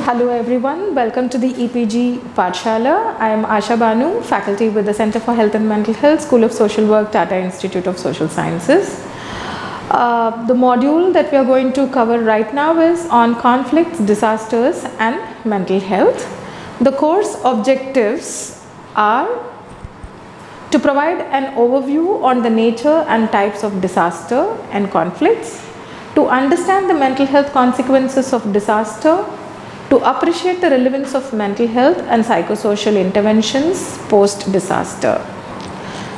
Hello everyone, welcome to the EPG Pathshala. I am Asha Banu, faculty with the Center for Health and Mental Health, School of Social Work, Tata Institute of Social Sciences. The module that we are going to cover right now is on conflicts, disasters and mental health. The course objectives are to provide an overview on the nature and types of disaster and conflicts, to understand the mental health consequences of disaster, to appreciate the relevance of mental health and psychosocial interventions post-disaster.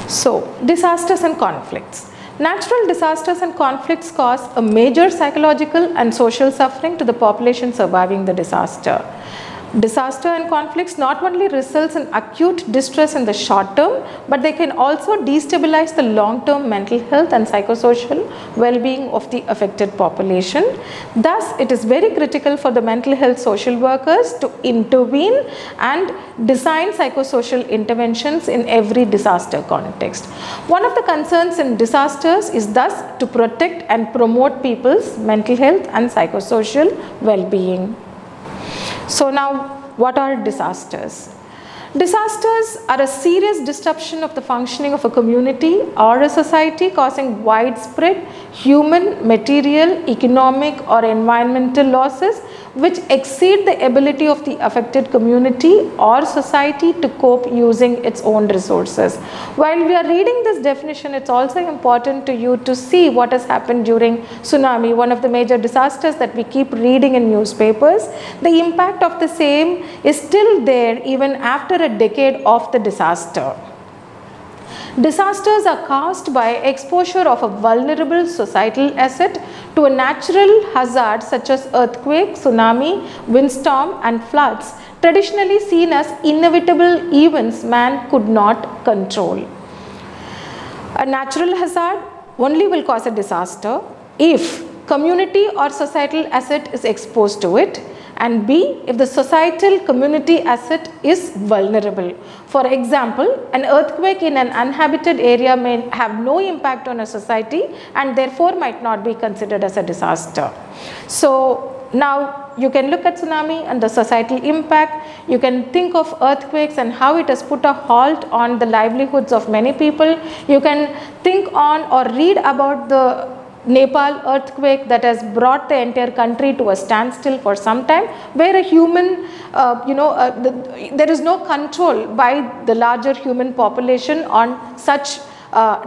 So, disasters and conflicts. Natural disasters and conflicts cause a major psychological and social suffering to the population surviving the disaster. Disaster and conflicts not only results in acute distress in the short term, but they can also destabilize the long-term mental health and psychosocial well-being of the affected population. Thus, it is very critical for the mental health social workers to intervene and design psychosocial interventions in every disaster context. One of the concerns in disasters is thus to protect and promote people's mental health and psychosocial well-being. So now, what are disasters? Disasters are a serious disruption of the functioning of a community or a society, causing widespread human, material, economic or environmental losses which exceed the ability of the affected community or society to cope using its own resources. While we are reading this definition, it's also important to you to see what has happened during tsunami, one of the major disasters that we keep reading in newspapers. The impact of the same is still there even after a decade of the disaster. Disasters are caused by exposure of a vulnerable societal asset to a natural hazard such as earthquake, tsunami, windstorm and floods, traditionally seen as inevitable events man could not control. A natural hazard only will cause a disaster if community or societal asset is exposed to it, and B, if the societal community asset is vulnerable. For example, an earthquake in an uninhabited area may have no impact on a society and therefore might not be considered as a disaster. So now you can look at tsunami and the societal impact. You can think of earthquakes and how it has put a halt on the livelihoods of many people. You can think on or read about the Nepal earthquake that has brought the entire country to a standstill for some time, where a human, there is no control by the larger human population on such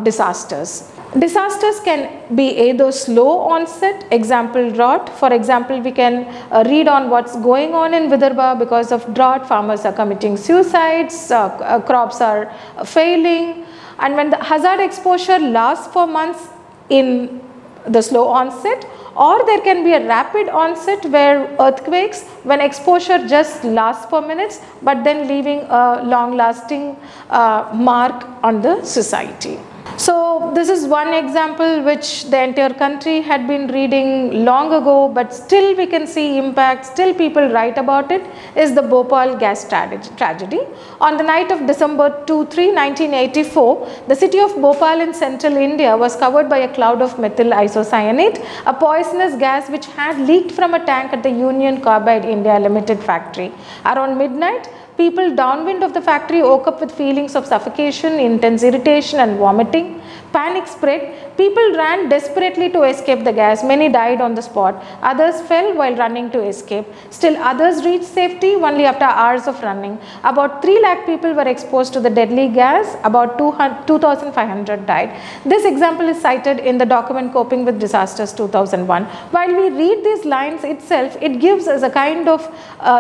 disasters. Disasters can be either slow onset, example drought. For example, we can read on what's going on in Vidarbha. Because of drought, farmers are committing suicides, crops are failing, and when the hazard exposure lasts for months in the slow onset, or there can be a rapid onset where earthquakes, when exposure just lasts for minutes but then leaving a long lasting mark on the society. So this is one example which the entire country had been reading long ago, but still we can see impact, still people write about it, is the Bhopal gas tragedy. On the night of December 2-3, 1984, the city of Bhopal in central India was covered by a cloud of methyl isocyanate, a poisonous gas which had leaked from a tank at the Union Carbide India Limited factory. Around midnight, people downwind of the factory woke up with feelings of suffocation, intense irritation and vomiting. Panic spread. People ran desperately to escape the gas. Many died on the spot. Others fell while running to escape. Still others reached safety only after hours of running. About 3 lakh people were exposed to the deadly gas. About 2,500 died. This example is cited in the document Coping with Disasters 2001. While we read these lines itself, it gives us a kind of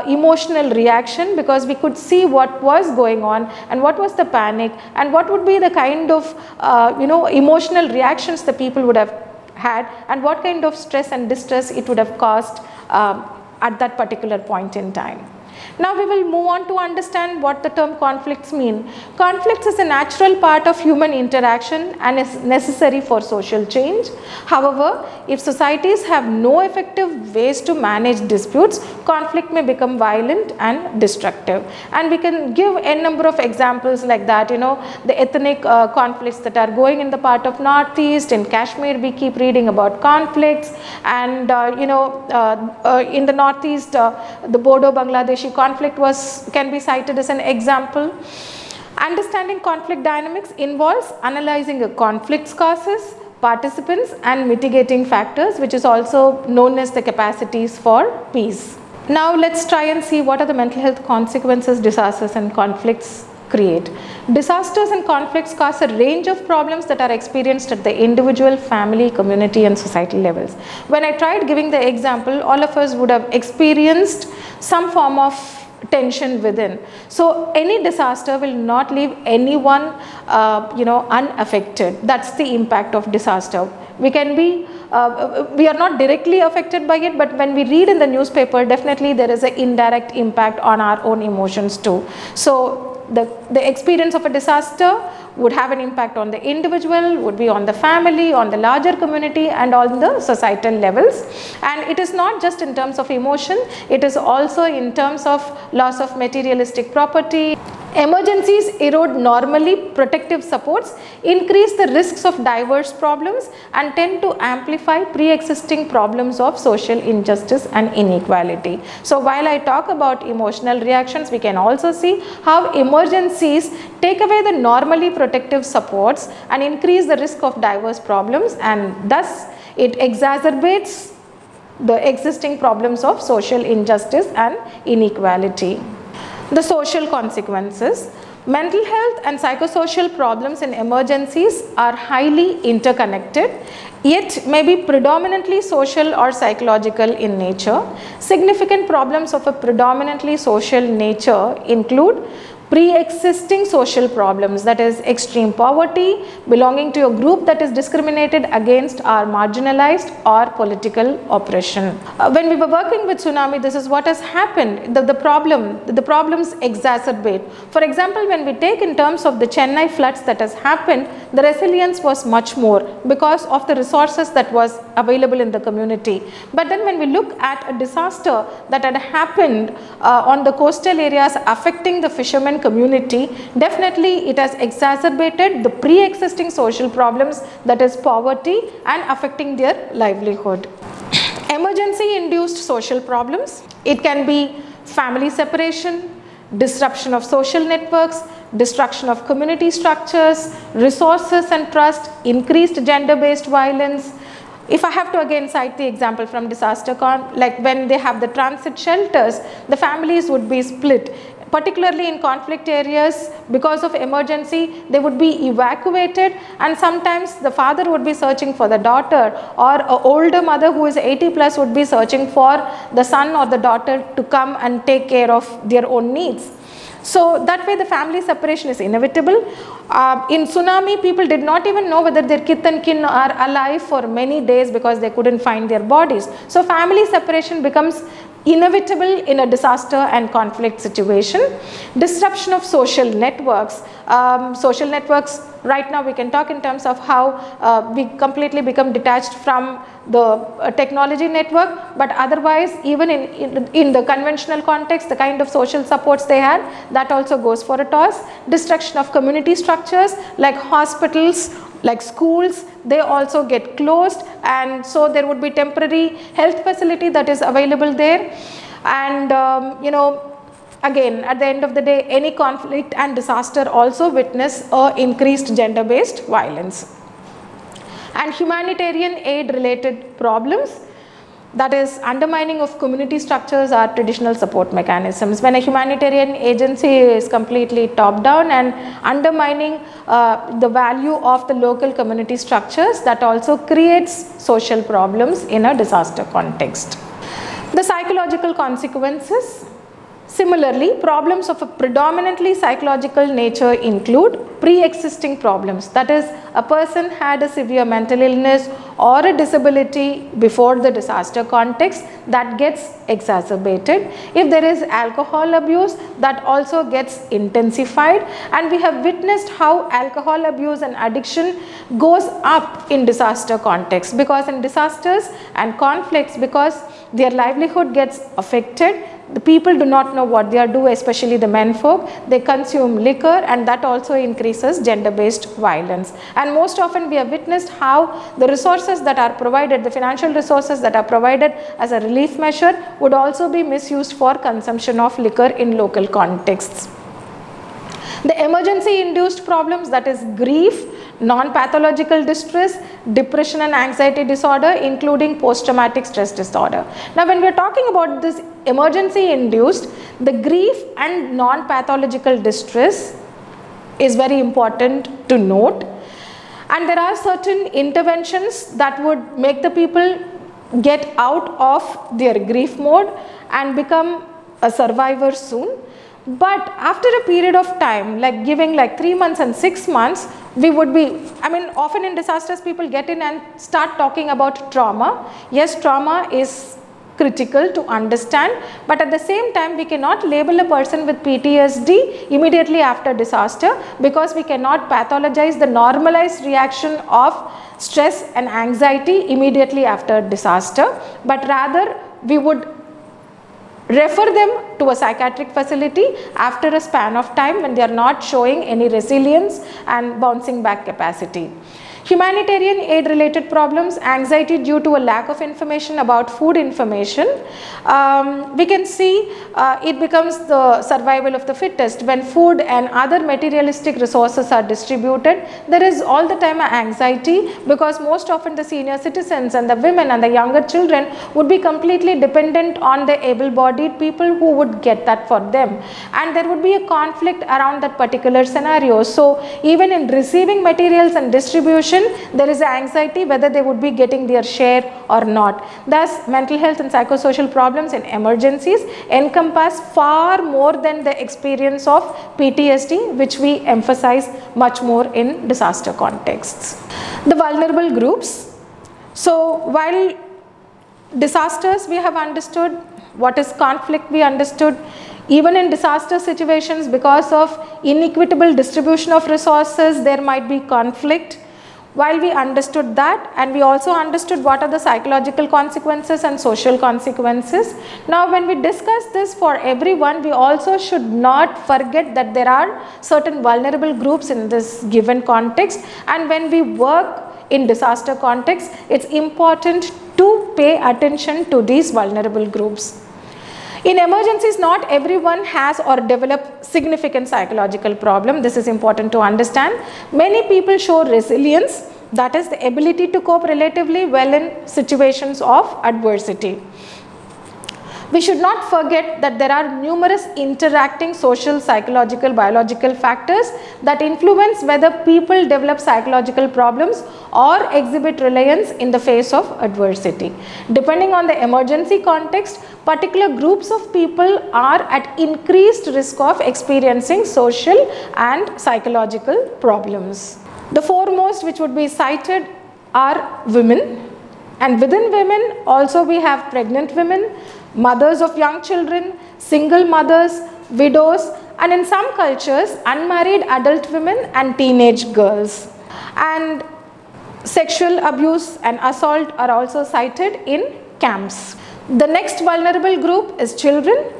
emotional reaction, because we could see what was going on and what was the panic and what would be the kind of emotional reactions the people would have had, and what kind of stress and distress it would have caused at that particular point in time. Now we will move on to understand what the term conflicts mean. Conflicts is a natural part of human interaction and is necessary for social change. However, if societies have no effective ways to manage disputes, conflict may become violent and destructive. And we can give a number of examples like that, the ethnic conflicts that are going in the part of Northeast. In Kashmir, we keep reading about conflicts, and in the Northeast, the Bodo-Bangladeshi conflict can be cited as an example. Understanding conflict dynamics involves analyzing a conflict's causes, participants and mitigating factors, which is also known as the capacities for peace. Now let's try and see what are the mental health consequences disasters and conflicts create. Disasters and conflicts cause a range of problems that are experienced at the individual, family, community and society levels. When I tried giving the example, all of us would have experienced some form of tension within. So any disaster will not leave anyone unaffected. That's the impact of disaster. We can be we are not directly affected by it, but when we read in the newspaper, definitely there is an indirect impact on our own emotions too. So the experience of a disaster would have an impact on the individual, would be on the family, on the larger community and on the societal levels. And it is not just in terms of emotion, it is also in terms of loss of materialistic property. Emergencies erode normally protective supports, increase the risks of diverse problems and tend to amplify pre-existing problems of social injustice and inequality. So while I talk about emotional reactions, we can also see how emergencies take away the normally protective supports and increase the risk of diverse problems, and thus it exacerbates the existing problems of social injustice and inequality. The social consequences. Mental health and psychosocial problems in emergencies are highly interconnected, yet may be predominantly social or psychological in nature. Significant problems of a predominantly social nature include pre-existing social problems, that is extreme poverty, belonging to a group that is discriminated against or marginalized, or political oppression. When we were working with tsunami, this is what has happened. The problems exacerbate. For example, when we take in terms of the Chennai floods that has happened, the resilience was much more because of the resources that was available in the community. But then when we look at a disaster that had happened on the coastal areas affecting the fishermen community, definitely it has exacerbated the pre-existing social problems, that is poverty, and affecting their livelihood. Emergency induced social problems. It can be family separation, disruption of social networks, destruction of community structures, resources and trust, increased gender-based violence. If I have to again cite the example from disaster, like when they have the transit shelters, the families would be split. Particularly in conflict areas, because of emergency, they would be evacuated, and sometimes the father would be searching for the daughter, or an older mother who is 80 plus would be searching for the son or the daughter to come and take care of their own needs. So that way the family separation is inevitable. In tsunami, people did not even know whether their kith and kin are alive for many days because they couldn't find their bodies. So family separation becomes inevitable in a disaster and conflict situation. Disruption of social networks. Social networks, right now we can talk in terms of how we completely become detached from the technology network, but otherwise even in the conventional context, the kind of social supports they had, that also goes for a toss. Destruction of community structures like hospitals, like schools, they also get closed, and so there would be temporary health facility that is available there. And again, at the end of the day, any conflict and disaster also witness increased gender-based violence. And humanitarian aid related problems, that is undermining of community structures or traditional support mechanisms. When a humanitarian agency is completely top down and undermining the value of the local community structures, that also creates social problems in a disaster context. The psychological consequences. Similarly, problems of a predominantly psychological nature include pre-existing problems. That is, a person had a severe mental illness or a disability before the disaster context that gets exacerbated. If there is alcohol abuse, that also gets intensified, and we have witnessed how alcohol abuse and addiction goes up in disaster context, because in disasters and conflicts, because their livelihood gets affected, the people do not know what they are doing, especially the men folk. They consume liquor, and that also increases gender-based violence. And most often we have witnessed how the resources that are provided, the financial resources that are provided as a relief measure, would also be misused for consumption of liquor in local contexts. The emergency induced problems, that is grief, non-pathological distress, depression and anxiety disorder, including post-traumatic stress disorder. Now when we are talking about this emergency induced, the grief and non-pathological distress is very important to note, and there are certain interventions that would make the people get out of their grief mode and become a survivor soon. But after a period of time, like giving like 3 months and 6 months, we would be, often in disasters people get in and start talking about trauma. Yes, trauma is critical to understand, but at the same time we cannot label a person with PTSD immediately after disaster, because we cannot pathologize the normalized reaction of stress and anxiety immediately after disaster, but rather we would refer them to a psychiatric facility after a span of time when they are not showing any resilience and bouncing back capacity. Humanitarian aid related problems, anxiety due to a lack of information about food information. We can see it becomes the survival of the fittest. When food and other materialistic resources are distributed, there is all the time an anxiety, because most often the senior citizens and the women and the younger children would be completely dependent on the able-bodied people who would get that for them, and there would be a conflict around that particular scenario. So even in receiving materials and distribution, there is anxiety whether they would be getting their share or not. Thus, mental health and psychosocial problems in emergencies encompass far more than the experience of PTSD, which we emphasize much more in disaster contexts. The vulnerable groups. So while disasters we have understood, what is conflict we understood, even in disaster situations, because of inequitable distribution of resources, there might be conflict. While we understood that, and we also understood what are the psychological consequences and social consequences. Now when we discuss this for everyone, we also should not forget that there are certain vulnerable groups in this given context, and when we work in disaster context, it's important to pay attention to these vulnerable groups. In emergencies, not everyone has or develop significant psychological problem. This is important to understand. Many people show resilience, that is the ability to cope relatively well in situations of adversity. We should not forget that there are numerous interacting social, psychological, biological factors that influence whether people develop psychological problems or exhibit reliance in the face of adversity. Depending on the emergency context, particular groups of people are at increased risk of experiencing social and psychological problems. The foremost which would be cited are women, and within women also we have pregnant women, mothers of young children, single mothers, widows, and in some cultures unmarried adult women and teenage girls. And sexual abuse and assault are also cited in camps. The next vulnerable group is children,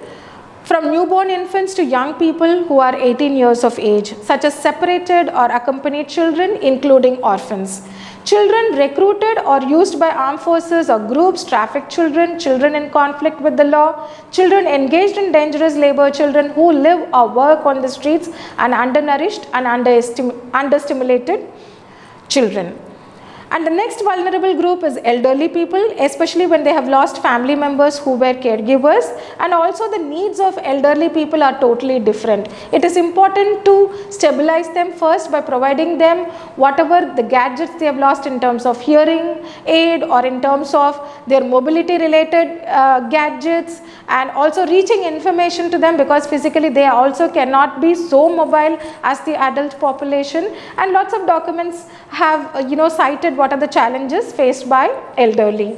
from newborn infants to young people who are 18 years of age, such as separated or accompanied children, including orphans. Children recruited or used by armed forces or groups, trafficked children, children in conflict with the law, children engaged in dangerous labor, children who live or work on the streets, and undernourished and understimulated children. And the next vulnerable group is elderly people, especially when they have lost family members who were caregivers, and also the needs of elderly people are totally different. It is important to stabilize them first by providing them whatever the gadgets they have lost in terms of hearing aid or in terms of their mobility related gadgets, and also reaching information to them, because physically they also cannot be so mobile as the adult population. And lots of documents have cited what are the challenges faced by elderly.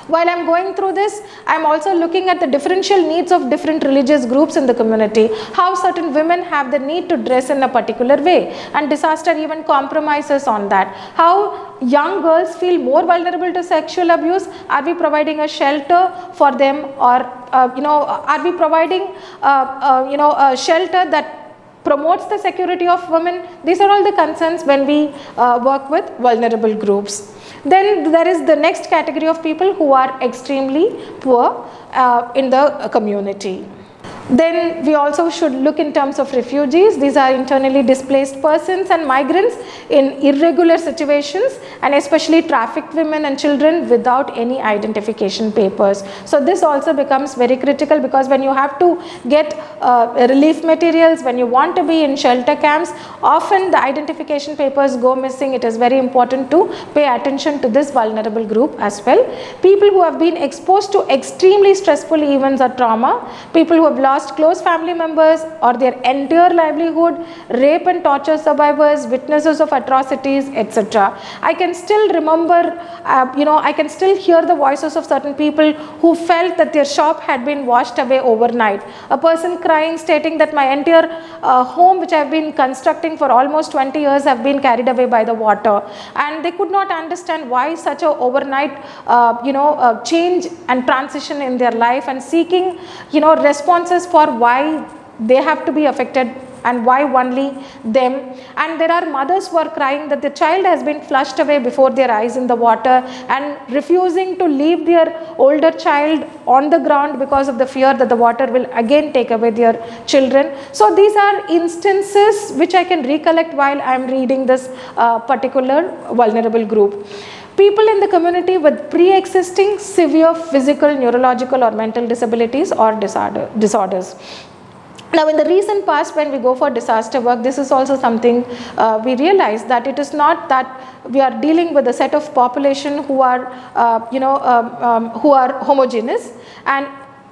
While I am going through this, I am also looking at the differential needs of different religious groups in the community, how certain women have the need to dress in a particular way, and disaster even compromises on that. How young girls feel more vulnerable to sexual abuse. Are we providing a shelter for them, or are we providing a shelter that promotes the security of women? These are all the concerns when we work with vulnerable groups. Then there is the next category of people who are extremely poor in the community. Then we also should look in terms of refugees. These are internally displaced persons and migrants in irregular situations, and especially trafficked women and children without any identification papers. So this also becomes very critical, because when you have to get relief materials, when you want to be in shelter camps, often the identification papers go missing. It is very important to pay attention to this vulnerable group as well. People who have been exposed to extremely stressful events or trauma, people who have lost close family members or their entire livelihood, rape and torture survivors, witnesses of atrocities, etc. I can still remember, I can still hear the voices of certain people who felt that their shop had been washed away overnight. A person crying, stating that my entire home which I have been constructing for almost 20 years have been carried away by the water, and they could not understand why such a overnight change and transition in their life, and seeking responses for why they have to be affected and why only them. And there are mothers who are crying that the child has been flushed away before their eyes in the water, and refusing to leave their older child on the ground because of the fear that the water will again take away their children. So these are instances which I can recollect while I am reading this particular vulnerable group. People in the community with pre-existing severe physical, neurological or mental disabilities or disorders. Now in the recent past, when we go for disaster work, this is also something we realize, that it is not that we are dealing with a set of population who are who are homogeneous, and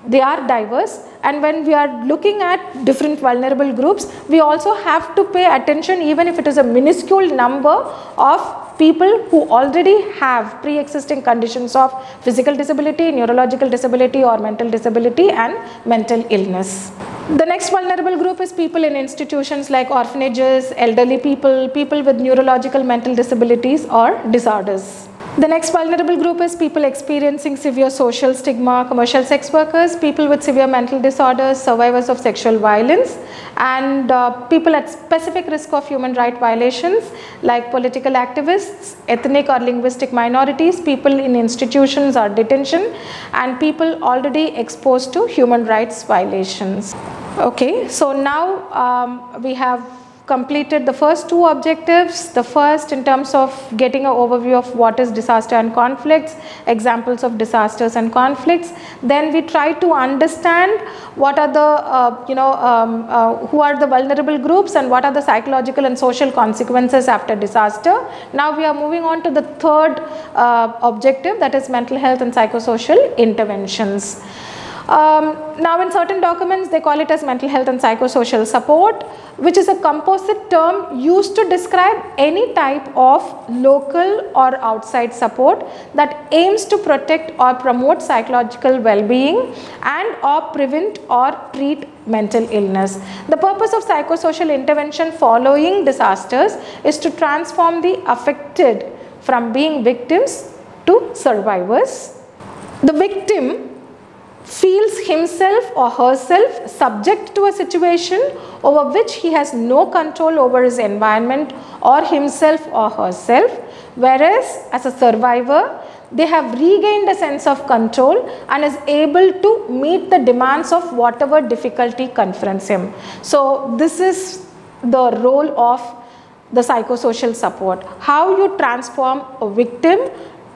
they are diverse. And when we are looking at different vulnerable groups, we also have to pay attention, even if it is a minuscule number of people who already have pre-existing conditions of physical disability, neurological disability or mental disability and mental illness. The next vulnerable group is people in institutions like orphanages, elderly people, people with neurological mental disabilities or disorders. The next vulnerable group is people experiencing severe social stigma, commercial sex workers, people with severe mental disorders, survivors of sexual violence, and people at specific risk of human rights violations like political activists, ethnic or linguistic minorities, people in institutions or detention, and people already exposed to human rights violations. Okay, so now we have completed the first two objectives. The first in terms of getting an overview of what is disaster and conflicts, examples of disasters and conflicts. Then we try to understand what are the who are the vulnerable groups and what are the psychological and social consequences after disaster. Now we are moving on to the third objective, that is mental health and psychosocial interventions. Now in certain documents they call it as mental health and psychosocial support, which is a composite term used to describe any type of local or outside support that aims to protect or promote psychological well-being and or prevent or treat mental illness. The purpose of psychosocial intervention following disasters is to transform the affected from being victims to survivors. The victim feels himself or herself subject to a situation over which he has no control over his environment or himself or herself, whereas as a survivor they have regained a sense of control and is able to meet the demands of whatever difficulty confronts him. So this is the role of the psychosocial support, how you transform a victim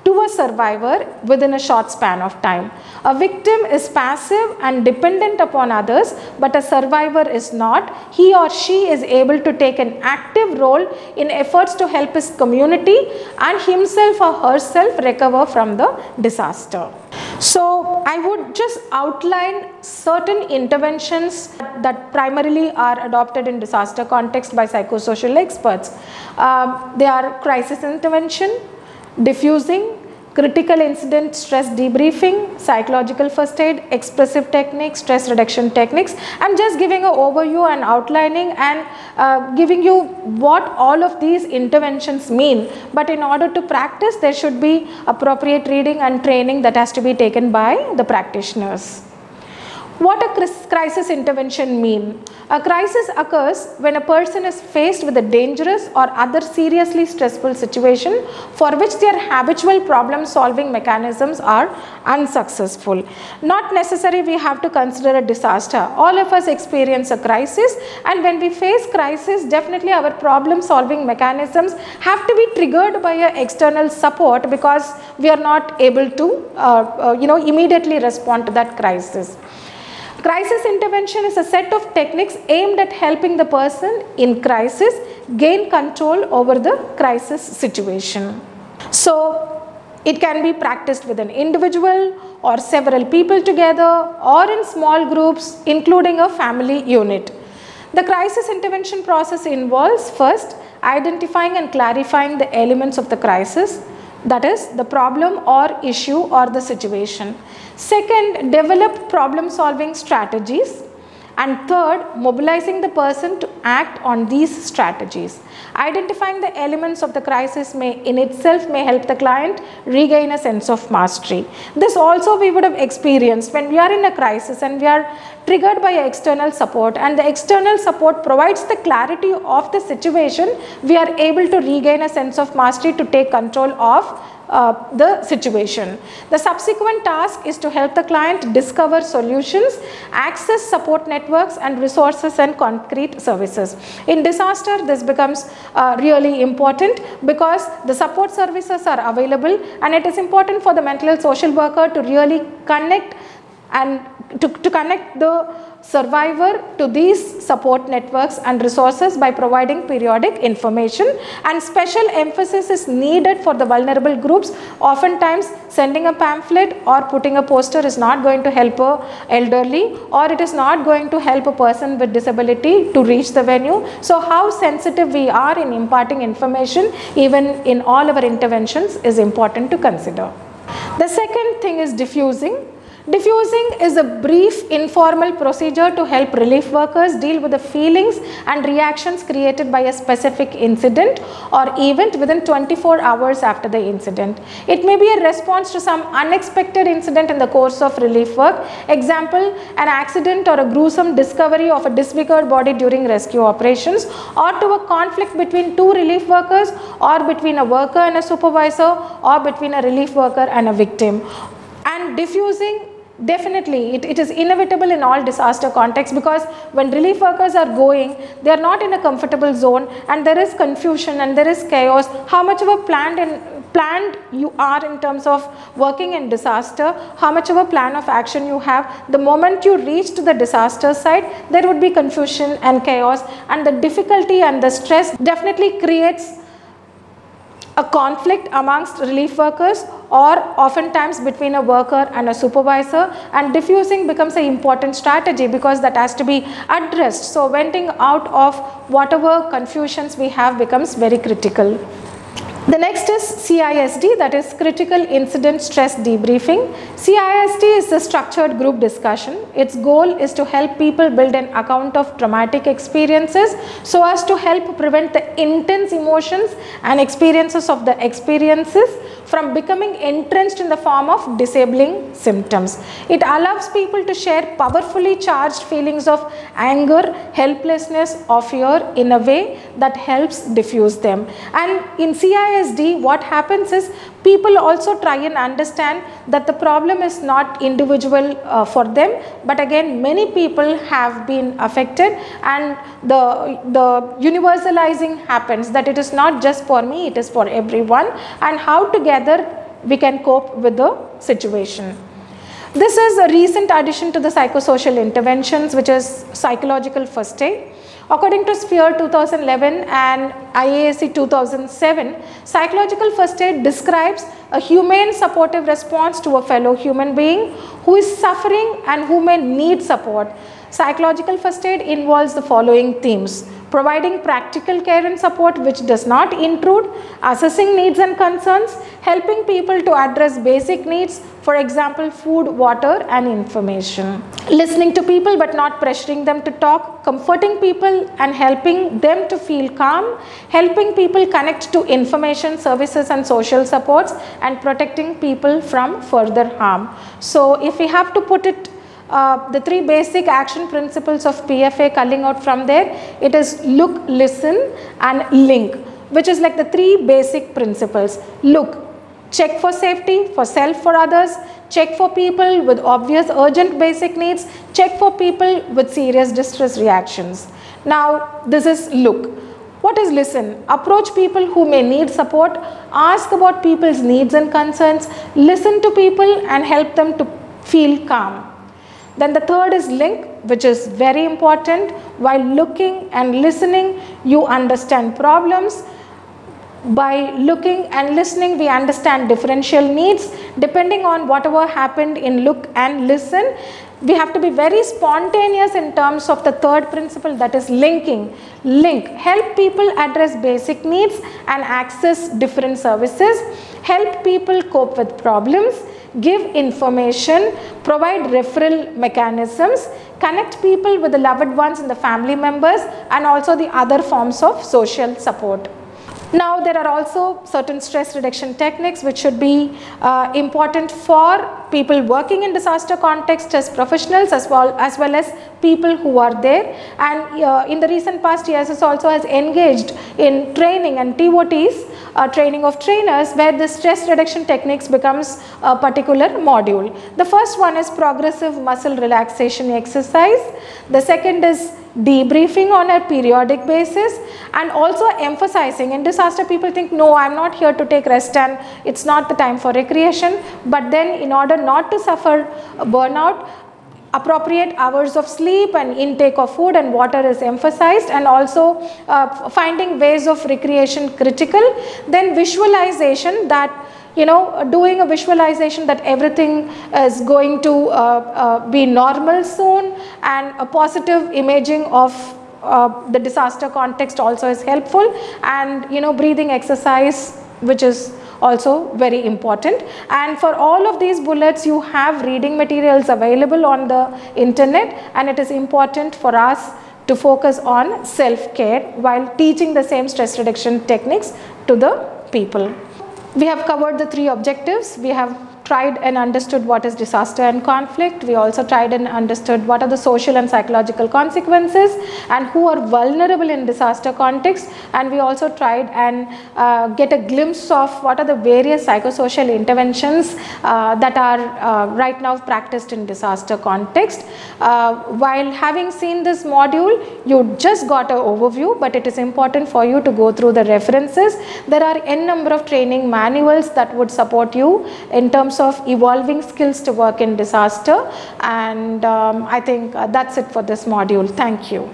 to a survivor within a short span of time. A victim is passive and dependent upon others, but a survivor is not. He or she is able to take an active role in efforts to help his community and himself or herself recover from the disaster. So I would just outline certain interventions that primarily are adopted in disaster context by psychosocial experts. They are crisis intervention, diffusing, critical incident stress debriefing, psychological first aid, expressive techniques, stress reduction techniques. I am just giving an overview and outlining and giving you what all of these interventions mean, but in order to practice there should be appropriate reading and training that has to be taken by the practitioners. What a crisis intervention mean? A crisis occurs when a person is faced with a dangerous or other seriously stressful situation for which their habitual problem solving mechanisms are unsuccessful. Not necessarily we have to consider a disaster. All of us experience a crisis, and when we face crisis, definitely our problem solving mechanisms have to be triggered by an external support because we are not able to immediately respond to that crisis. Crisis intervention is a set of techniques aimed at helping the person in crisis gain control over the crisis situation. So it can be practiced with an individual or several people together or in small groups, including a family unit. The crisis intervention process involves first identifying and clarifying the elements of the crisis, that is the problem or issue or the situation. Second, develop problem solving strategies. And third, mobilizing the person to act on these strategies. Identifying the elements of the crisis in itself may help the client regain a sense of mastery. This also we would have experienced when we are in a crisis and we are triggered by external support, and the external support provides the clarity of the situation. We are able to regain a sense of mastery to take control of the situation. The subsequent task is to help the client discover solutions, access support networks and resources and concrete services. In disaster, this becomes really important because the support services are available, and it is important for the mental health social worker to really connect and to connect the survivor to these support networks and resources by providing periodic information, and special emphasis is needed for the vulnerable groups. Oftentimes sending a pamphlet or putting a poster is not going to help a elderly, or it is not going to help a person with disability to reach the venue. So how sensitive we are in imparting information even in all our interventions is important to consider. The second thing is diffusing. Diffusing is a brief informal procedure to help relief workers deal with the feelings and reactions created by a specific incident or event within 24 hours after the incident. It may be a response to some unexpected incident in the course of relief work. Example, an accident or a gruesome discovery of a disfigured body during rescue operations, or to a conflict between two relief workers, or between a worker and a supervisor, or between a relief worker and a victim. And diffusing, definitely it is inevitable in all disaster contexts, because when relief workers are going, they are not in a comfortable zone and there is confusion and there is chaos. How much of a planned you are in terms of working in disaster, how much of a plan of action you have, the moment you reach to the disaster site, there would be confusion and chaos, and the difficulty and the stress definitely creates a conflict amongst relief workers, or oftentimes between a worker and a supervisor, and diffusing becomes an important strategy because that has to be addressed. So venting out of whatever confusions we have becomes very critical. The next is CISD, that is Critical Incident Stress Debriefing. CISD is a structured group discussion. Its goal is to help people build an account of traumatic experiences so as to help prevent the intense emotions and experiences of the experiences from becoming entrenched in the form of disabling symptoms. It allows people to share powerfully charged feelings of anger, helplessness or fear in a way that helps diffuse them. And in CISD, PTSD, what happens is people also try and understand that the problem is not individual for them, but again many people have been affected, and the universalizing happens, that it is not just for me, it is for everyone, and how together we can cope with the situation. This is a recent addition to the psychosocial interventions, which is psychological first aid. According to Sphere 2011 and IASC 2007, psychological first aid describes a humane supportive response to a fellow human being who is suffering and who may need support. Psychological first aid involves the following themes: providing practical care and support which does not intrude, assessing needs and concerns, helping people to address basic needs, for example, food, water and information, listening to people but not pressuring them to talk, comforting people and helping them to feel calm, helping people connect to information, services and social supports, and protecting people from further harm. So if we have to put it, the three basic action principles of PFA culling out from there, it is look, listen and link, which is like the three basic principles. Look, check for safety, for self, for others, check for people with obvious urgent basic needs, check for people with serious distress reactions. Now this is look. What is listen? Approach people who may need support, ask about people's needs and concerns, listen to people and help them to feel calm. Then the third is link, which is very important. While looking and listening, you understand problems. By looking and listening, we understand differential needs. Depending on whatever happened in look and listen, we have to be very spontaneous in terms of the third principle, that is linking. Link, help people address basic needs and access different services, help people cope with problems, give information, provide referral mechanisms, connect people with the loved ones and the family members, and also the other forms of social support. Now there are also certain stress reduction techniques which should be important for people working in disaster context as professionals as well as people who are there, and in the recent past ESS also has engaged in training and TOTs, training of trainers, where the stress reduction techniques becomes a particular module. The first one is progressive muscle relaxation exercise. The second is debriefing on a periodic basis, and also emphasizing, in disaster people think, no, I am not here to take rest and it's not the time for recreation, but then in order not to suffer burnout, appropriate hours of sleep and intake of food and water is emphasized, and also finding ways of recreation critical. Then visualization, that doing a visualization that everything is going to be normal soon, and a positive imaging of the disaster context also is helpful, and breathing exercise, which is also very important. And for all of these bullets, you have reading materials available on the internet, and it is important for us to focus on self-care while teaching the same stress reduction techniques to the people. We have covered the three objectives. We have tried and understood what is disaster and conflict. We also tried and understood what are the social and psychological consequences and who are vulnerable in disaster context. And we also tried and get a glimpse of what are the various psychosocial interventions that are right now practiced in disaster context. While having seen this module, you just got an overview, but it is important for you to go through the references. There are n number of training manuals that would support you in terms of evolving skills to work in disaster, and I think that's it for this module. Thank you.